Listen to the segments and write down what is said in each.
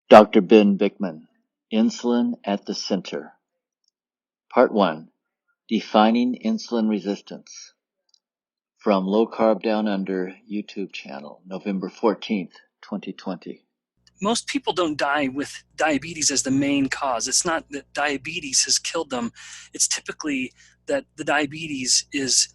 Dr. Ben Bikman, Insulin at the Center. Part 1, Defining Insulin Resistance. From Low-Carb Down Under YouTube channel, November 14th, 2020. Most people don't die with diabetes as the main cause. It's not that diabetes has killed them. It's typically that the diabetes is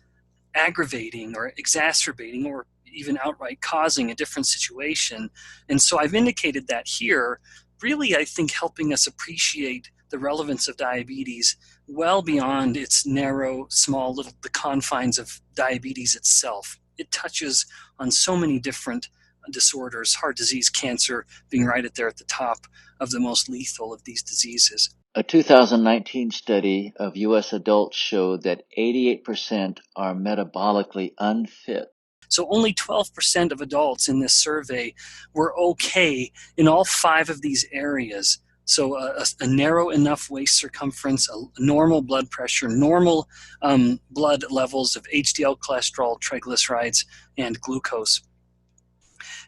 aggravating or exacerbating or even outright causing a different situation. And so I've indicated that here, really, I think helping us appreciate the relevance of diabetes well beyond its narrow, small, little, the confines of diabetes itself. It touches on so many different disorders, heart disease, cancer being right at the top of the most lethal of these diseases. A 2019 study of U.S. adults showed that 88% are metabolically unfit. So only 12% of adults in this survey were okay in all 5 of these areas. So a narrow enough waist circumference, a normal blood pressure, normal blood levels of HDL cholesterol, triglycerides, and glucose.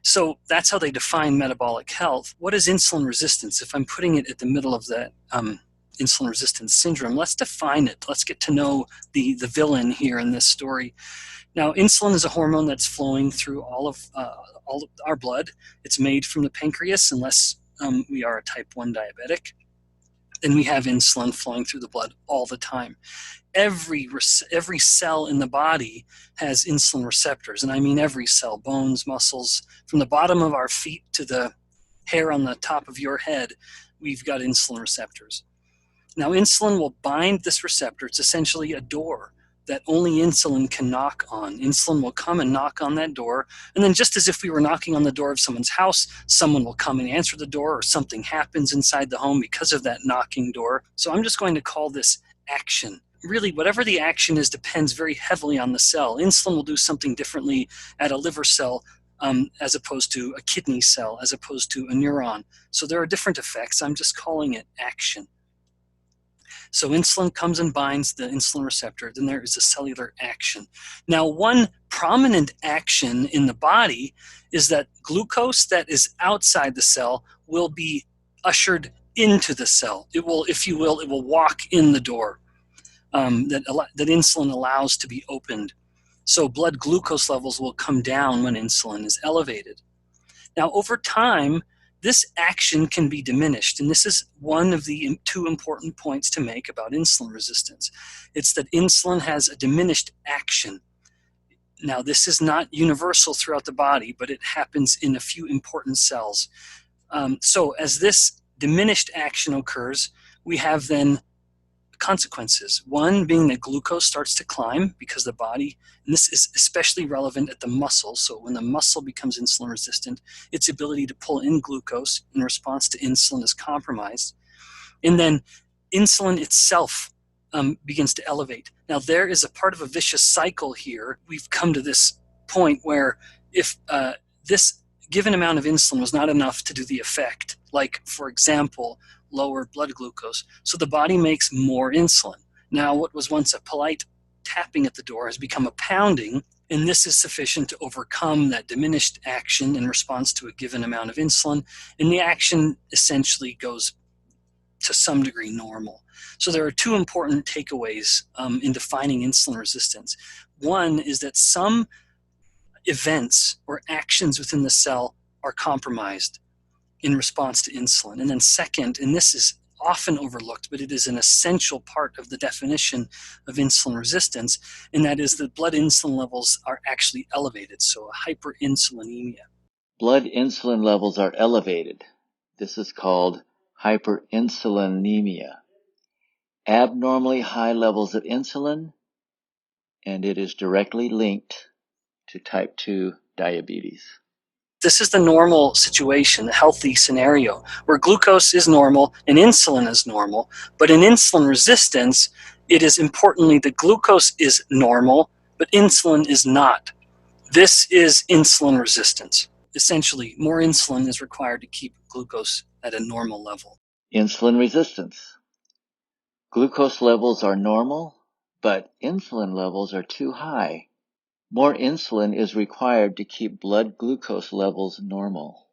So that's how they define metabolic health. What is insulin resistance? If I'm putting it at the middle of that insulin resistance syndrome, let's define it. Let's get to know the villain here in this story. Now, insulin is a hormone that's flowing through all of our blood. It's made from the pancreas, unless we are a type 1 diabetic. Then we have insulin flowing through the blood all the time. Every cell in the body has insulin receptors, and I mean every cell, bones, muscles, from the bottom of our feet to the hair on the top of your head, we've got insulin receptors. Now, insulin will bind this receptor. It's essentially a door that only insulin can knock on. Insulin will come and knock on that door, and then just as if we were knocking on the door of someone's house, someone will come and answer the door, or something happens inside the home because of that knocking door. So I'm just going to call this action. Really, whatever the action is depends very heavily on the cell. Insulin will do something differently at a liver cell as opposed to a kidney cell, as opposed to a neuron. So there are different effects. I'm just calling it action. So insulin comes and binds the insulin receptor, then there is a cellular action. Now, one prominent action in the body is that glucose that is outside the cell will be ushered into the cell. It will, if you will, it will walk in the door that insulin allows to be opened. So blood glucose levels will come down when insulin is elevated. Now, over time, this action can be diminished, and this is one of the 2 important points to make about insulin resistance. It's that insulin has a diminished action. Now, this is not universal throughout the body, but it happens in a few important cells. So as this diminished action occurs, we have then consequences. One being that glucose starts to climb because the body, and this is especially relevant at the muscle, so when the muscle becomes insulin resistant, its ability to pull in glucose in response to insulin is compromised. And then insulin itself begins to elevate. Now, there is a part of a vicious cycle here. We've come to this point where if this given amount of insulin was not enough to do the effect, like, for example, lower blood glucose, so the body makes more insulin. Now, what was once a polite tapping at the door has become a pounding, and this is sufficient to overcome that diminished action in response to a given amount of insulin, and the action essentially goes to some degree normal. So there are 2 important takeaways in defining insulin resistance. One is that some events or actions within the cell are compromised in response to insulin. And then second, and this is often overlooked, but it is an essential part of the definition of insulin resistance, and that is that blood insulin levels are actually elevated, so a hyperinsulinemia. Blood insulin levels are elevated. This is called hyperinsulinemia. Abnormally high levels of insulin, and it is directly linked to type 2 diabetes. This is the normal situation, the healthy scenario, where glucose is normal and insulin is normal. But in insulin resistance, it is importantly that glucose is normal, but insulin is not. This is insulin resistance. Essentially, more insulin is required to keep glucose at a normal level. Insulin resistance. Glucose levels are normal, but insulin levels are too high. More insulin is required to keep blood glucose levels normal.